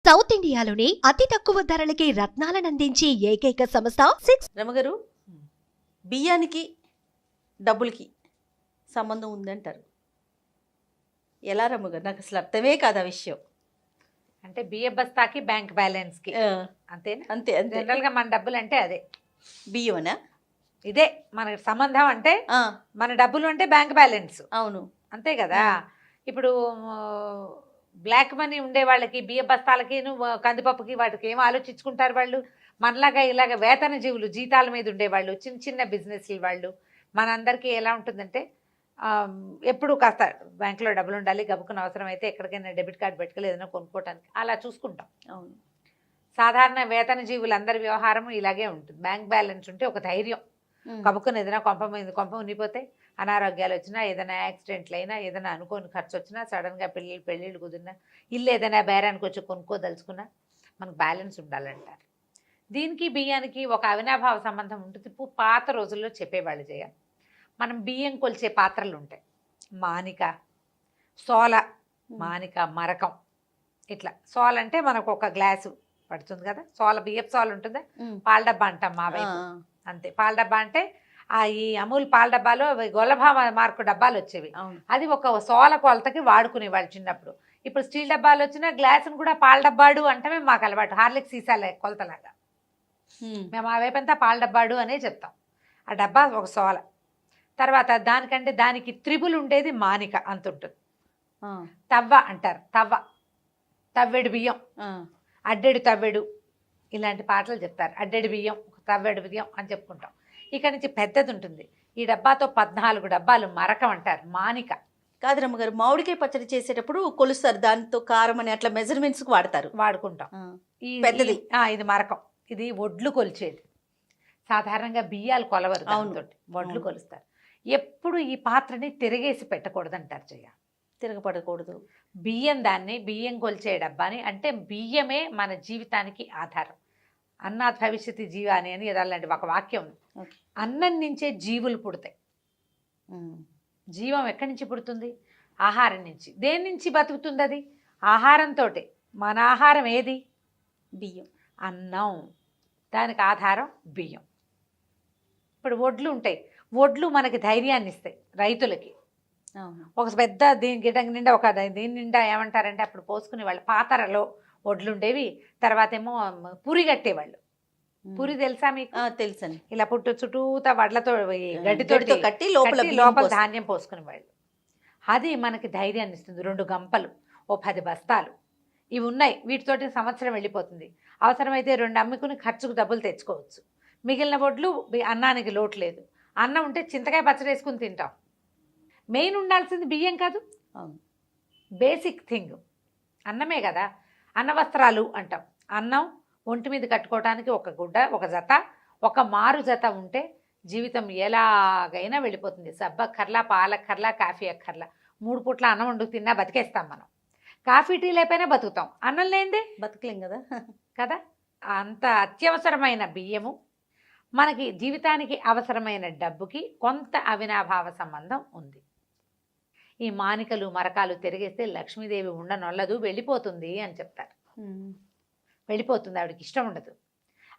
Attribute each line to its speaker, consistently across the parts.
Speaker 1: South ఇండియాలోని అతి తక్కువ ధరలకి రత్నాలనందించే ఏకైక సంస్థ
Speaker 2: రమగారు, బియ్యానికి డబ్బులకి సంబంధం ఉందంటారు. ఎలా రమ్మగారు? నాకు అసలు అర్థమే కాదు ఆ విషయం.
Speaker 3: అంటే బియ్య బస్తాకి బ్యాంక్ బ్యాలెన్స్కి అంతేనా?
Speaker 2: అంతే అంతే.
Speaker 3: జనరల్గా మన డబ్బులు అంటే అదే
Speaker 2: బియ్యమనా?
Speaker 3: ఇదే మన సంబంధం. అంటే మన డబ్బులు అంటే బ్యాంక్ బ్యాలెన్స్.
Speaker 2: అవును,
Speaker 3: అంతే కదా. ఇప్పుడు బ్లాక్ మనీ ఉండే వాళ్ళకి బియ్య బస్తాలకి కందిపప్పుకి వాటికి ఏం ఆలోచించుకుంటారు వాళ్ళు? మనలాగా ఇలాగ వేతన జీవులు, జీతాల మీద ఉండేవాళ్ళు, చిన్న చిన్న బిజినెస్లు వాళ్ళు, మనందరికీ ఎలా ఉంటుందంటే ఎప్పుడు కాస్త బ్యాంకులో డబ్బులు ఉండాలి, గబుకున్న అవసరం అయితే ఎక్కడికైనా డెబిట్ కార్డు పెట్టుకోలేదు ఏదైనా కొనుక్కోవటానికి, అలా చూసుకుంటాం.
Speaker 2: అవును.
Speaker 3: సాధారణ వేతన జీవులందరి వ్యవహారం ఇలాగే ఉంటుంది. బ్యాంక్ బ్యాలెన్స్ ఉంటే ఒక ధైర్యం. కబుక్కుని ఏదైనా కొంప ఉనిపోతే, అనారోగ్యాలు వచ్చినా, ఏదైనా యాక్సిడెంట్లు అయినా, ఏదైనా అనుకోని ఖర్చు వచ్చినా, సడన్గా పెళ్ళిళ్ళు కుదిరినా, ఇల్లు ఏదైనా బేరానికి వచ్చి కొనుక్కోదలుచుకున్నా మనకు బ్యాలెన్స్ ఉండాలంటారు. దీనికి బియ్యానికి ఒక అవినాభావ సంబంధం ఉంటుంది. పాత రోజుల్లో చెప్పేవాళ్ళు చేయ. మనం బియ్యం కొలిచే పాత్రలు ఉంటాయి. మానిక, సోల, మానిక, మరకం, ఇట్లా. సోల అంటే మనకు ఒక గ్లాసు పడుతుంది కదా, సోల బియ్యపు సోల ఉంటుందా, పాల డబ్బా అంటాం మా వైపు. అంతే, పాల డబ్బా అంటే ఈ అమూల్ పాల డబ్బాలో గొల్లభా మార్కు డబ్బాలు వచ్చేవి. అది ఒక సోల కొలతకి వాడుకునేవాళ్ళు చిన్నప్పుడు. ఇప్పుడు స్టీల్ డబ్బాలు వచ్చినా గ్లాసును కూడా పాల డబ్బాడు అంటే మాకు అలవాటు. హార్లిక్ సీసాల కొలతలాగా మేము ఆ వైపు అంతా పాల డబ్బాడు అనే చెప్తాం. ఆ డబ్బా ఒక సోల. తర్వాత దానికంటే దానికి త్రిబుల్ ఉండేది మానిక, అంత ఉంటుంది. తవ్వ అంటారు, తవ్వెడు బియ్యం, అడ్డెడు తవ్వెడు, ఇలాంటి పాటలు చెప్తారు. అడ్డెడు బియ్యం, తవ్వెడు బియ్యం అని చెప్పుకుంటాం. ఇక్కడ నుంచి పెద్దది ఉంటుంది. ఈ డబ్బాతో 14 డబ్బాలు మరకం అంటారు, మానిక.
Speaker 2: కాదు రమ్మగారు, మామిడికాయ పచ్చడి చేసేటప్పుడు కొలుస్తారు, దాంతో కారం అని అట్లా మెజర్మెంట్స్కి వాడుకుంటాం. పెద్దది
Speaker 3: ఇది మరకం. ఇది ఒడ్లు కొలిచేది. సాధారణంగా బియ్యాలు కొలవరు, దాంతో ఒడ్లు కొలుస్తారు. ఎప్పుడు ఈ పాత్రని తిరగేసి పెట్టకూడదు అంటారు చెయ్య.
Speaker 2: తిరగపడకూడదు.
Speaker 3: బియ్యం కొలిచే డబ్బాని. అంటే బియ్యమే మన జీవితానికి ఆధారం. అన్నాత్ భవిష్యత్తు జీవాని అని అలాంటి ఒక వాక్యం ఉంది. అన్నం నుంచే జీవులు పుడతాయి. జీవం ఎక్కడి నుంచి పుడుతుంది? ఆహారం నుంచి. దేని నుంచి బతుకుతుంది అది? ఆహారంతో. మన ఆహారం ఏది?
Speaker 2: బియ్యం,
Speaker 3: అన్నం. దానికి ఆధారం బియ్యం. ఇప్పుడు ఒడ్లు ఉంటాయి. ఒడ్లు మనకి ధైర్యాన్ని ఇస్తాయి రైతులకి. ఒక పెద్ద గిడ్డంగి నిండా దీని నిండా ఏమంటారంటే అప్పుడు పోసుకునే వాళ్ళు పాతరలో ఒడ్లు ఉండేవి. తర్వాత ఏమో పురి కట్టేవాళ్ళు. పురి తెలుసా మీకు?
Speaker 2: తెలుసండి.
Speaker 3: ఇలా చుట్టూతా వడ్లతో గడ్డితో
Speaker 2: కట్టి
Speaker 3: లోపల ధాన్యం పోసుకునేవాళ్ళు. అది మనకి ధైర్యాన్ని ఇస్తుంది. 2 గంపలు, ఓ 10 బస్తాలు ఇవి ఉన్నాయి. వీటితోటి సంవత్సరం వెళ్ళిపోతుంది. అవసరమైతే 2 అమ్ముకుని ఖర్చుకు డబ్బులు తెచ్చుకోవచ్చు. మిగిలిన ఒడ్లు అన్నానికి లోటు లేదు. అన్నం ఉంటే చింతకాయ పచ్చడి వేసుకుని తింటాం. మెయిన్ ఉండాల్సింది బియ్యం కాదు, బేసిక్ థింగ్ అన్నమే కదా. అన్న వస్త్రాలు అంటాం. అన్నం ఒంటి మీద కట్టుకోవడానికి ఒక గుడ్డ, ఒక జత, ఒక మారు జత ఉంటే జీవితం ఎలాగైనా వెళ్ళిపోతుంది. సబ్బక్కర్లా, పాలక్కర్లా, కాఫీ అక్కర్లా. 3 పూట్ల అన్నం వండుకు తిన్నా బతికేస్తాం మనం. కాఫీ టీ లేకపోయినా బతుకుతాం. అన్నం లేనిదే
Speaker 2: బతకలేం కదా.
Speaker 3: కదా. అంత అత్యవసరమైన బియ్యము మనకి జీవితానికి అవసరమైన డబ్బుకి కొంత అవినాభావ సంబంధం ఉంది. ఈ మానికలు, మరకాలు తిరిగేస్తే లక్ష్మీదేవి ఉండనొల్లదు, వెళ్ళిపోతుంది అని చెప్తారు. వెళ్ళిపోతుంది, ఆవిడకి ఇష్టం ఉండదు.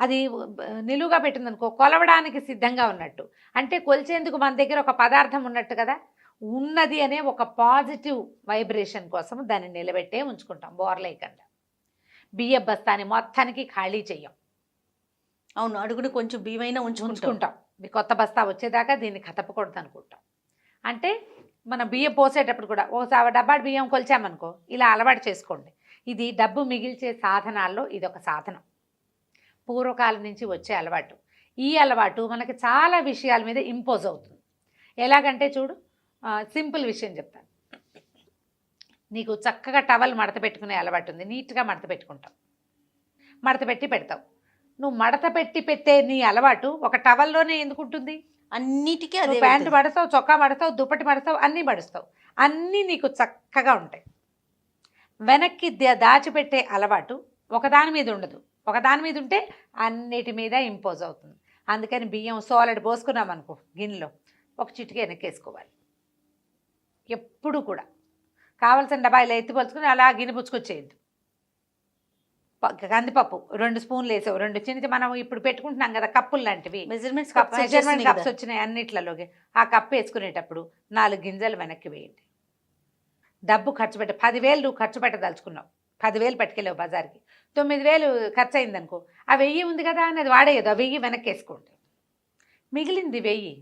Speaker 3: అది నిలువుగా పెట్టిందనుకో కొలవడానికి సిద్ధంగా ఉన్నట్టు. అంటే కొలిచేందుకు మన దగ్గర ఒక పదార్థం ఉన్నట్టు కదా. ఉన్నది అనే ఒక పాజిటివ్ వైబ్రేషన్ కోసం దాన్ని నిలబెట్టే ఉంచుకుంటాం బోర్లేయకుండా. బియ్య బస్తాని మొత్తానికి ఖాళీ చెయ్యం.
Speaker 2: అవును, అడుగుని కొంచెం బియ్యమైనా ఉంచుకుంటాం.
Speaker 3: మీ కొత్త బస్తా వచ్చేదాకా దీన్ని కదపకూడదు అనుకుంటాం. అంటే మనం బియ్యం పోసేటప్పుడు కూడా ఒకసారి డబ్బా బియ్యం కొలిచామనుకో, ఇలా అలవాటు చేసుకోండి. ఇది డబ్బు మిగిల్చే సాధనాల్లో ఇదొక సాధనం. పూర్వకాలం నుంచి వచ్చే అలవాటు. ఈ అలవాటు మనకి చాలా విషయాల మీద ఇంపోజ్ అవుతుంది. ఎలాగంటే చూడు, సింపుల్ విషయం చెప్తాను. నీకు చక్కగా టవల్ మడత పెట్టుకునే అలవాటు ఉంది. నీట్గా మడత పెట్టుకుంటావు, మడత పెట్టి పెడతావు. నువ్వు మడత పెట్టి పెట్టే నీ అలవాటు ఒక టవల్లోనే ఎందుకు ఉంటుంది?
Speaker 2: అన్నిటికీ
Speaker 3: ప్యాంటు మడతావు, చొక్కా మడతావు, దుప్పటి మడతావు, అన్నీ మడుస్తావు. అన్నీ నీకు చక్కగా ఉంటాయి. వెనక్కి దాచిపెట్టే అలవాటు ఒకదాని మీద ఉండదు. ఒకదాని మీద ఉంటే అన్నిటి మీద ఇంపోజ్ అవుతుంది. అందుకని బియ్యం సోలెడ్ పోసుకున్నాం అనుకో గిన్నెలో, ఒక చిటికి వెనక్కేసుకోవాలి. ఎప్పుడు కూడా కావాల్సిన డబ్బా ఇలా ఎత్తిపోల్చుకుని అలా గిన్నె పుచ్చుకొచ్చేయద్దు. కందిపప్పు 2 స్పూన్లు వేసావు, 2 చిన్న మనం ఇప్పుడు పెట్టుకుంటున్నాం కదా కప్పులు లాంటివి,
Speaker 2: మెజర్మెంట్స్
Speaker 3: మెజర్మెంట్ కప్స్ వచ్చినాయి అన్నిట్లలోకి. ఆ కప్పు వేసుకునేటప్పుడు 4 గింజలు వెనక్కి వేయండి. డబ్బు ఖర్చు 10,000 నువ్వు ఖర్చు పెట్టదలుచుకున్నావు, 10,000 పట్టుకెళ్ళావు బజార్కి, 9,000 ఖర్చు అయింది అనుకో, ఆ 1000 ఉంది కదా అనేది వాడేయదు, ఆ 1000 వెనక్కి వేసుకోండి, మిగిలింది 1000.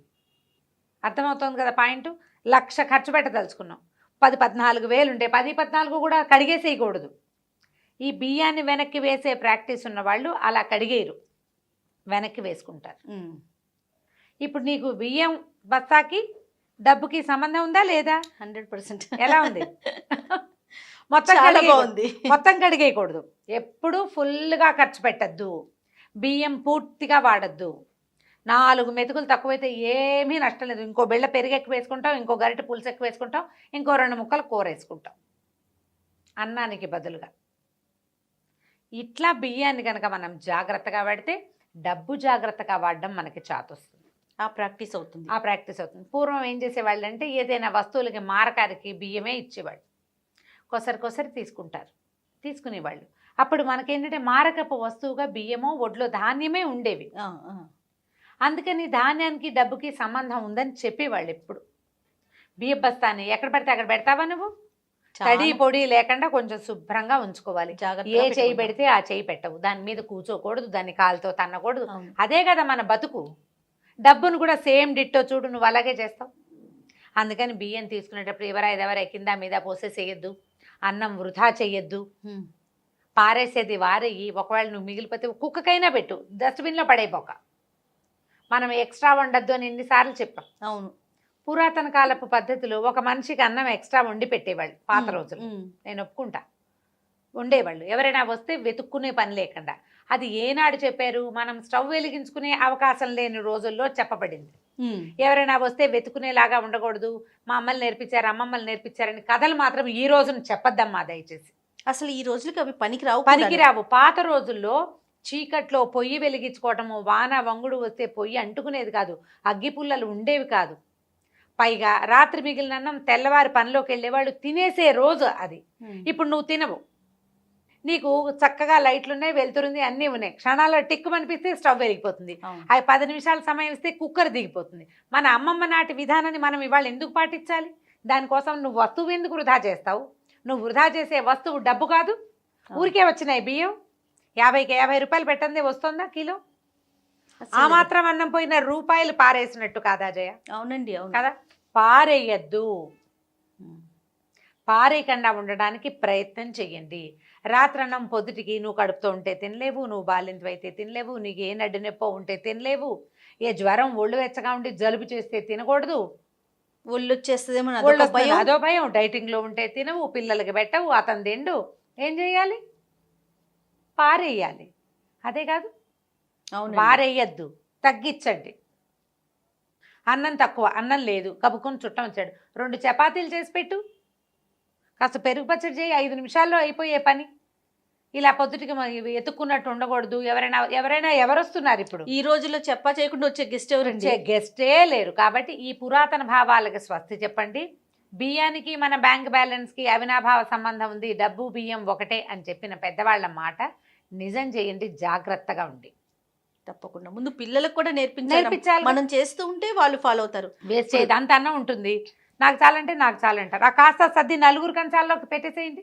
Speaker 3: అర్థమవుతుంది కదా పాయింట్. 1,00,000 ఖర్చు పెట్టదలుచుకున్నాం, 10-14,000 ఉంటే 10-14 కూడా కడిగేసేయకూడదు. ఈ బియ్యాన్ని వెనక్కి వేసే ప్రాక్టీస్ ఉన్న వాళ్ళు అలా కడిగేయరు, వెనక్కి వేసుకుంటారు. ఇప్పుడు నీకు బియ్యం బస్తాకి డబ్బుకి సంబంధం ఉందా లేదా?
Speaker 2: 100%.
Speaker 3: ఎలా ఉంది? మొత్తం కడిగేయకూడదు, ఎప్పుడు ఫుల్గా ఖర్చు పెట్టద్దు, బియ్యం పూర్తిగా వాడద్దు. 4 మెతుకులు తక్కువైతే ఏమీ నష్టం లేదు, ఇంకో బిళ్ళ పెరుగు ఎక్కువ వేసుకుంటాం, ఇంకో గరిటె పులుసు ఎక్కువ వేసుకుంటాం, ఇంకో 2 ముక్కలు కూర వేసుకుంటాం అన్నానికి బదులుగా. ఇట్లా బియ్యాన్ని కనుక మనం జాగ్రత్తగా వాడితే డబ్బు జాగ్రత్తగా వాడడం మనకి చాతొస్తుంది,
Speaker 2: ఆ ప్రాక్టీస్ అవుతుంది.
Speaker 3: పూర్వం ఏం చేసేవాళ్ళు అంటే ఏదైనా వస్తువులకి మారకారికి బియ్యమే ఇచ్చేవాళ్ళు, కొసరి తీసుకునేవాళ్ళు. అప్పుడు మనకేంటంటే మారకపు వస్తువుగా బియ్యమో ఒడ్లో ధాన్యమే ఉండేవి. అందుకని ధాన్యానికి డబ్బుకి సంబంధం ఉందని చెప్పేవాళ్ళు. ఎప్పుడు బియ్య బస్తాన్ని ఎక్కడ పడితే అక్కడ పెడతావా నువ్వు? తడి పొడి లేకుండా కొంచెం శుభ్రంగా ఉంచుకోవాలి. ఏ చేయి పెడితే ఆ చేయి పెట్టవు, దాని మీద కూర్చోకూడదు, దాన్ని కాలుతో తన్నకూడదు. అదే కదా మన బతుకు. డబ్బును కూడా సేమ్ డిట్టో చూడు, నువ్వు అలాగే చేస్తావు. అందుకని బియ్యం తీసుకునేటప్పుడు ఎవరా కింద మీద పోసేసేయద్దు, అన్నం వృధా చెయ్యొద్దు, పారేసేది వారేయి. ఒకవేళ నువ్వు మిగిలిపోతే కుక్కకైనా పెట్టు, డస్ట్బిన్లో పడైపోక. మనం ఎక్స్ట్రా వండద్దు అని ఎన్నిసార్లు చెప్పాం.
Speaker 2: అవును,
Speaker 3: పురాతన కాలపు పద్ధతిలో ఒక మనిషికి అన్నం ఎక్స్ట్రా వండి పెట్టేవాళ్ళు పాత రోజులు, నేను ఒప్పుకుంటా, ఉండేవాళ్ళు. ఎవరైనా వస్తే వెతుక్కునే పని లేకుండా. అది ఏనాడు చెప్పారు? మనం స్టవ్ వెలిగించుకునే అవకాశం లేని రోజుల్లో చెప్పబడింది. ఎవరైనా వస్తే వెతుకునేలాగా ఉండకూడదు, మా అమ్మలు నేర్పించారు, అమ్మమ్మలు నేర్పించారని కథలు మాత్రం ఈ రోజున చెప్పద్దమ్మా దయచేసి.
Speaker 2: అసలు ఈ రోజులకి అవి పనికిరావు.
Speaker 3: పాత రోజుల్లో చీకట్లో పొయ్యి వెలిగించుకోవటము, వాన వంగుడు వస్తే పొయ్యి అంటుకునేది కాదు, అగ్గి పుల్లలు ఉండేవి కాదు. పైగా రాత్రి మిగిలిన అన్నం తెల్లవారి పనిలోకి వెళ్ళేవాళ్ళు తినేసే రోజు అది. ఇప్పుడు నువ్వు తినవు, నీకు చక్కగా లైట్లు ఉన్నాయి, వెళ్తురుంది, అన్నీ ఉన్నాయి, క్షణాల్లో టిక్కు అనిపిస్తే స్టవ్ వెలిగిపోతుంది, అవి 10 నిమిషాల సమయం ఇస్తే కుక్కర్ దిగిపోతుంది. మన అమ్మమ్మ నాటి విధానాన్ని మనం ఇవాళ ఎందుకు పాటించాలి? దానికోసం నువ్వు వస్తువు ఎందుకు వృధా చేస్తావు? నువ్వు వృధా చేసే వస్తువు డబ్బు కాదు, ఊరికే వచ్చినాయి బియ్యం. 50కి 50 రూపాయలు పెట్టందే వస్తుందా కిలో? ఆ మాత్రం అన్నం పోయిన రూపాయలు పారేసినట్టు కాదా జయ?
Speaker 2: అవునండి, అవును
Speaker 3: కదా. పారేయద్దు, పారేయకుండా ఉండడానికి ప్రయత్నం చెయ్యండి. రాత్రన్నం పొద్దుటికి నువ్వు కడుపుతో ఉంటే తినలేవు, నువ్వు బాలింత అయితే తినలేవు, నీకు ఏ నడ్డు నొప్పో ఉంటే తినలేవు, ఏ జ్వరం ఒళ్ళు వెచ్చగా ఉండి జలుబు చేస్తే తినకూడదు,
Speaker 2: ఒళ్ళు వచ్చేస్తుందేమో
Speaker 3: అదో భయం, డైటింగ్లో ఉంటే తినవు, పిల్లలకి పెట్టవు, అతను తిండు, ఏం చేయాలి? పారేయాలి. అదే కాదు, పారేయద్దు, తగ్గించండి. అన్నం తక్కువ, అన్నం లేదు, కబుకొని చుట్టం వచ్చాడు, 2 చపాతీలు చేసి పెట్టు, కాస్త పెరుగు పచ్చడి చేయి, 5 నిమిషాల్లో అయిపోయే పని. ఇలా పొద్దుటికి ఎత్తుక్కున్నట్టు ఉండకూడదు. ఎవరైనా ఎవరొస్తున్నారు ఇప్పుడు
Speaker 2: ఈ రోజుల్లో చేయకుండా వచ్చే గెస్ట్ ఎవరండి?
Speaker 3: గెస్టే లేరు. కాబట్టి ఈ పురాతన భావాలకి స్వస్తి చెప్పండి. బియ్యానికి మన బ్యాంక్ బ్యాలెన్స్కి అవినాభావ సంబంధం ఉంది, డబ్బు బియ్యం ఒకటే అని చెప్పిన పెద్దవాళ్ళ మాట నిజం చేయండి, జాగ్రత్తగా ఉండి.
Speaker 2: తప్పకుండా ముందు పిల్లలకు కూడా నేర్పించాలి. మనం చేస్తూ ఉంటే వాళ్ళు ఫాలో అవుతారు.
Speaker 3: వేస్ట్ చేయదు, అంత అన్నం ఉంటుంది, నాకు చాలంటే నాకు చాలంటారు. ఆ కాస్త సర్ది 4 కంచాల్లోకి పెట్టేసేయండి.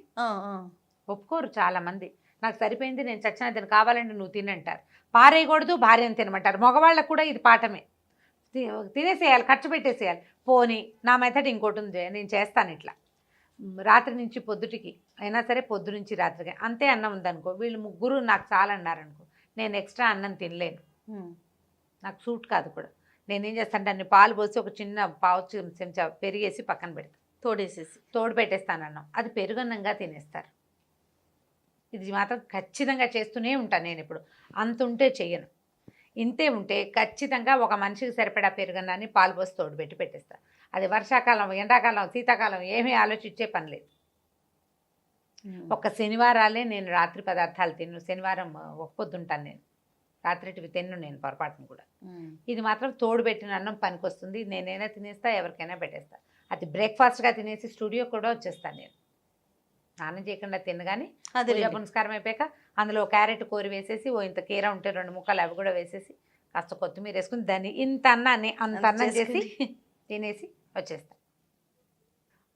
Speaker 3: ఒప్పుకోరు చాలా మంది. నాకు సరిపోయింది, నేను చచ్చిన తిని, కావాలంటే నువ్వు తినంటారు. పారేయకూడదు, భార్యను తినమంటారు. మగవాళ్ళకు కూడా ఇది పాఠమే, తినేసేయాలి, ఖర్చు పెట్టేసేయాలి. పోనీ నా మెథడ్ ఇంకోటి ఉంది, నేను చేస్తాను ఇట్లా. రాత్రి నుంచి పొద్దుటికి అయినా సరే, పొద్దు నుంచి రాత్రికి అంతే అన్నం ఉందనుకో, వీళ్ళు 3 నాకు చాలన్నారనుకో, నేను ఎక్స్ట్రా అన్నం తినలేను, నాకు సూట్ కాదు కూడా. నేనేం చేస్తానంటే అన్ని పాలు పోసి ఒక చిన్న పావు చెంచా పెరిగేసి పక్కన పెడతాను, తోడు పెట్టేస్తాను అన్నం, అది పెరుగన్నంగా తినేస్తారు. ఇది మాత్రం ఖచ్చితంగా చేస్తూనే ఉంటాను నేను. ఇప్పుడు అంత ఉంటే చెయ్యను, ఇంతే ఉంటే ఖచ్చితంగా ఒక మనిషికి సరిపడా పెరుగన్నాన్ని పాలు పోసి తోడు పెట్టి పెట్టేస్తాను. అది వర్షాకాలం, ఎండాకాలం, శీతాకాలం ఏమీ ఆలోచించే పని లేదు. ఒక్క శనివారాలే నేను రాత్రి పదార్థాలు తిన్ను, శనివారం ఒక పొద్దుంటాను నేను, రాత్రిటివి తిన్ను నేను పొరపాటును కూడా. ఇది మాత్రం తోడు పెట్టిన అన్నం పనికి వస్తుంది, నేనైనా తినేస్తా, ఎవరికైనా పెట్టేస్తా. అది బ్రేక్ఫాస్ట్గా తినేసి స్టూడియో కూడా వచ్చేస్తాను నేను. స్నానం చేయకుండా తినగానే
Speaker 2: అదే
Speaker 3: పూజ పునస్కారం అయిపోయాక అందులో క్యారెట్ కూర వేసేసి ఓ ఇంత కీర ఉంటే 2 ముక్కలు అవి కూడా వేసేసి కాస్త కొత్తిమీర వేసుకుని దాన్ని ఇంత అన్నాన్ని అంత అన్నం చేసి తినేసి వచ్చేస్తాం.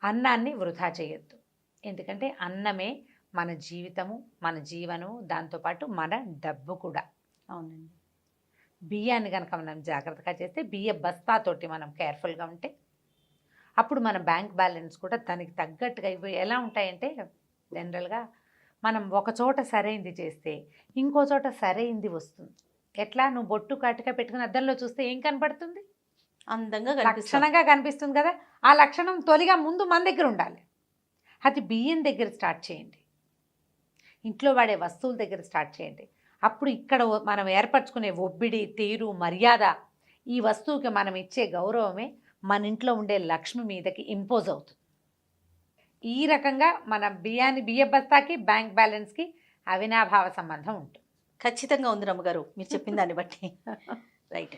Speaker 3: అన్నాన్ని వృధా చేయొద్దు. ఎందుకంటే అన్నమే మన జీవితము, మన జీవనము, దాంతోపాటు మన డబ్బు కూడా.
Speaker 2: అవునండి.
Speaker 3: బియ్యాన్ని కనుక మనం జాగ్రత్తగా చేస్తే, బియ్య బస్తాతోటి మనం కేర్ఫుల్గా ఉంటే అప్పుడు మన బ్యాంక్ బ్యాలెన్స్ కూడా దానికి తగ్గట్టుగా ఇవి ఎలా ఉంటాయంటే, జనరల్గా మనం ఒక చోట సరైంది చేస్తే ఇంకో చోట సరైంది వస్తుంది. ఎట్లా నువ్వు బొట్టు కాటిగా పెట్టుకుని అద్దంలో చూస్తే ఏం కనపడుతుంది?
Speaker 2: అందంగా
Speaker 3: లక్షణంగా కనిపిస్తుంది కదా. ఆ లక్షణం తొలిగా ముందు మన దగ్గర ఉండాలి. అది బియ్యం దగ్గర స్టార్ట్ చేయండి, ఇంట్లో వాడే వస్తువుల దగ్గర స్టార్ట్ చేయండి. అప్పుడు ఇక్కడ మనం ఏర్పరచుకునే ఒబ్బిడి, తీరు, మర్యాద, ఈ వస్తువుకి మనం ఇచ్చే గౌరవమే మన ఇంట్లో ఉండే లక్ష్మి మీదకి ఇంపోజ్ అవుతుంది. ఈ రకంగా మన బియ్య బస్తాకి బ్యాంక్ బ్యాలెన్స్కి అవినాభావ సంబంధం ఉంటుంది.
Speaker 2: ఖచ్చితంగా ఉంది రమ్మగారు మీరు చెప్పిన దాన్ని బట్టి. రైట్.